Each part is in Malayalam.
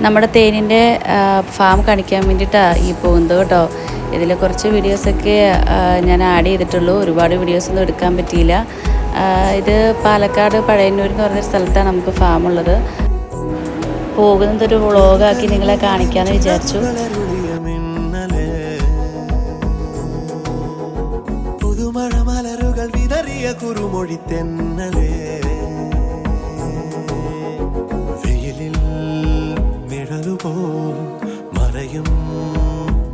നമ്മുടെ തേനിൻ്റെ ഫാം കാണിക്കാൻ വേണ്ടിയിട്ടാണ് ഈ പോകുന്നത് കേട്ടോ. ഇതിൽ കുറച്ച് വീഡിയോസൊക്കെ ഞാൻ ആഡ് ചെയ്തിട്ടുള്ളൂ, ഒരുപാട് വീഡിയോസൊന്നും എടുക്കാൻ പറ്റിയില്ല. ഇത് പാലക്കാട് പഴയന്നൂർ എന്ന് പറഞ്ഞൊരു സ്ഥലത്താണ് നമുക്ക് ഫാമുള്ളത്. പോകുന്നതൊരു വ്ളോഗാക്കി നിങ്ങളെ കാണിക്കാമെന്ന് വിചാരിച്ചു. പുതുമഴമലരുകൾ വിതറിയ കുറുമൊഴി തെന്നലേ, വെയിലിൽ നിഴലുപോൽ മറയും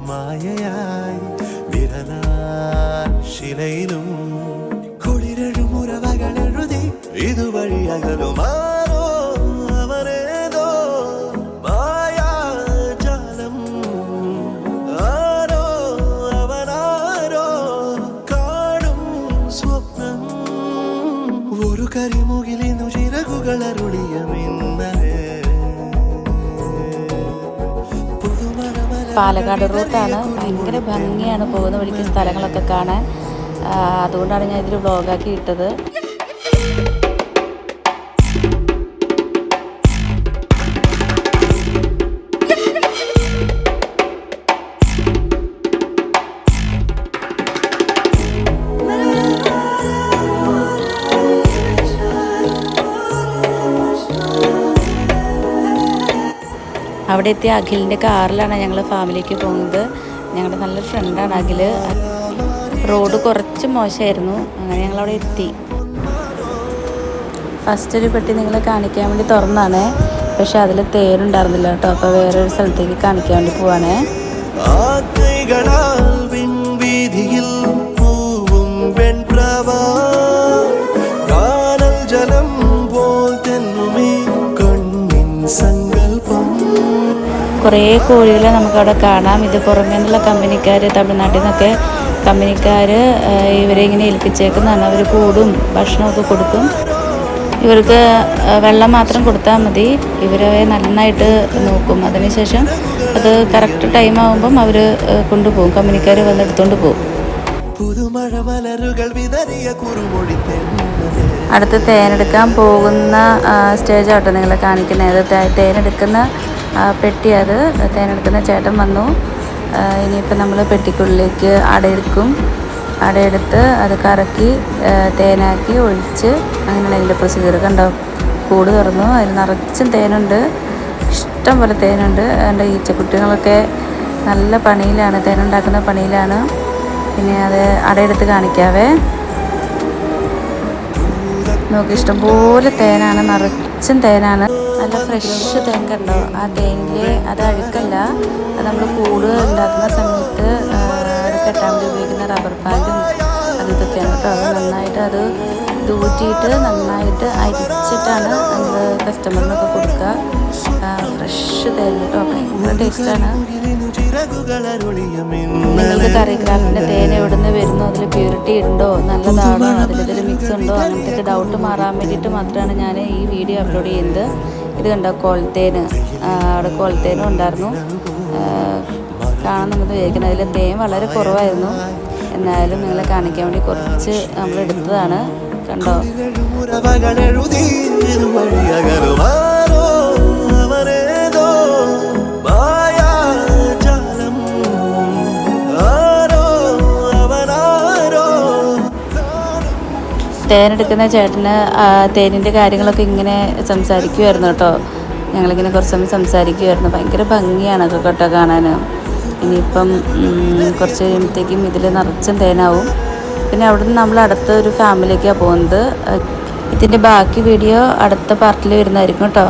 മായയായി വിരലാൽ ശിലയിലും കുളിരഴുമുറവകളെഴുതി ഇതുവഴി അകലുമാറോ അവരേതോ മായാജാലം. ആരോ അവനാരോ കാണും സ്വപ്നം, ഒരു കരിമുകിലിനു ചിറകുകളരുളിയ മിന്നലേ. പാലക്കാട് റൂട്ടാണ്, ഭയങ്കര ഭംഗിയാണ് പോകുന്ന വഴിക്ക് സ്ഥലങ്ങളൊക്കെ കാണാൻ. അതുകൊണ്ടാണ് ഞാൻ ഇതിൽ വ്ളോഗാക്കി ഇട്ടത്. അവിടെ എത്തിയ അഖിലിൻ്റെ കാറിലാണ് ഞങ്ങൾ ഫാമിലിക്ക് പോകുന്നത്. ഞങ്ങളുടെ നല്ലൊരു ഫ്രണ്ടാണ് അഖിൽ. റോഡ് കുറച്ച് മോശമായിരുന്നു, അങ്ങനെ ഞങ്ങളവിടെ എത്തി. ഫസ്റ്റ് ഒരു പെട്ടി നിങ്ങളെ കാണിക്കാൻ വേണ്ടി തുറന്നാണ്, പക്ഷെ അതിൽ തേനുണ്ടായിരുന്നില്ല കേട്ടോ. അപ്പോൾ വേറൊരു സ്ഥലത്തേക്ക് കാണിക്കാൻ വേണ്ടി പോവാണേ. കുറേ കോഴികളെ നമുക്കവിടെ കാണാം. ഇത് പുറമേ നിന്നുള്ള കമ്പനിക്കാർ, തമിഴ്നാട്ടിൽ നിന്നൊക്കെ കമ്പനിക്കാർ ഇവരെ ഇങ്ങനെ ഏൽപ്പിച്ചേക്കുന്നതാണ്. അവർ കൂടും ഭക്ഷണമൊക്കെ കൊടുക്കും. ഇവർക്ക് വെള്ളം മാത്രം കൊടുത്താൽ മതി, ഇവരെ നന്നായിട്ട് നോക്കും. അതിനുശേഷം അത് കറക്റ്റ് ടൈം ആകുമ്പം അവർ കൊണ്ടുപോകും, കമ്പനിക്കാർ വന്നെടുത്തോണ്ട് പോകും. അടുത്ത് തേനെടുക്കാൻ പോകുന്ന സ്റ്റേജാട്ടോ നിങ്ങളെ കാണിക്കുന്നത്. തേനെടുക്കുന്ന പെട്ടി, അത് തേനെടുക്കുന്ന ചേട്ടൻ വന്നു. ഇനിയിപ്പോൾ നമ്മൾ പെട്ടിക്കുള്ളിലേക്ക് അടയെടുക്കും. അടയെടുത്ത് അത് കറക്കി തേനാക്കി ഒഴിച്ച് അങ്ങനെയാണ് അതിൻ്റെ പ്രൊസീജിയർ. കണ്ടോ, കൂട് തുറന്നു, അതിൽ നിറച്ചും തേനുണ്ട്, ഇഷ്ടം പോലെ തേനുണ്ട്. അതിൻ്റെ ഈച്ചക്കുട്ടികളൊക്കെ നല്ല പണിയിലാണ്, തേനുണ്ടാക്കുന്ന പണിയിലാണ്. പിന്നെ അത് അടയെടുത്ത് കാണിക്കാവേ. നോക്കി, ഇഷ്ടംപോലെ തേനാണ്, നിറച്ചും തേനാണ്. നല്ല ഫ്രഷ് തേൻ കണ്ടോ. ആ തേനിൽ അത് അഴുക്കല്ല, അത് നമ്മൾ കൂട് ഉണ്ടാക്കുന്ന സമയത്ത് അത് കെട്ടാൻ വേണ്ടി ഉപയോഗിക്കുന്ന റബ്ബർ പാൻറ്റും അത് ഇതൊക്കെയാണ് കേട്ടോ. അത് നന്നായിട്ട് അത് ഊറ്റിയിട്ട് നന്നായിട്ട് അരിച്ചിട്ടാണ് നമ്മൾ കസ്റ്റമറിനൊക്കെ കൊടുക്കുക. ഫ്രഷ് തേൻ കേട്ടോ, ഭയങ്കര ടേസ്റ്റാണ്. നിങ്ങൾക്ക് കറിക്രാഫ്റ്റിൻ്റെ തേൻ എവിടെ നിന്ന് വരുന്നു, അതിൽ പ്യൂരിറ്റി ഉണ്ടോ, നല്ലതാണോ, അതിൽ മിക്സ് ഉണ്ടോ, അങ്ങനത്തെ ഡൗട്ട് മാറാൻ വേണ്ടിയിട്ട് മാത്രമാണ് ഞാൻ ഈ വീഡിയോ അപ്ലോഡ് ചെയ്യുന്നത്. ഇത് കണ്ടോ, കോൾത്തേന്, അവിടെ കോൾത്തേനും ഉണ്ടായിരുന്നു. കാണാൻ നമുക്ക് വിചാരിക്കുന്നത് അതിൽ തേൻ വളരെ കുറവായിരുന്നു, എന്നാലും നിങ്ങളെ കാണിക്കാൻ വേണ്ടി കുറച്ച് നമ്മൾ എടുത്തതാണ്. കണ്ടോ, തേനെടുക്കുന്ന ചേട്ടന് തേനിൻ്റെ കാര്യങ്ങളൊക്കെ ഇങ്ങനെ സംസാരിക്കുമായിരുന്നു കേട്ടോ. ഞങ്ങളിങ്ങനെ കുറച്ച് സമയം സംസാരിക്കുമായിരുന്നു. ഭയങ്കര ഭംഗിയാണ് അതൊക്കെ കേട്ടോ കാണാൻ. ഇനിയിപ്പം കുറച്ച് കഴിയുമ്പോഴത്തേക്കും ഇതിൽ നിറച്ചും തേനാവും. പിന്നെ അവിടുന്ന് നമ്മൾ അടുത്ത ഒരു ഫാമിലേക്കാണ് പോകുന്നത്. ഇതിൻ്റെ ബാക്കി വീഡിയോ അടുത്ത പാർട്ടിൽ വരുന്നതായിരിക്കും കേട്ടോ.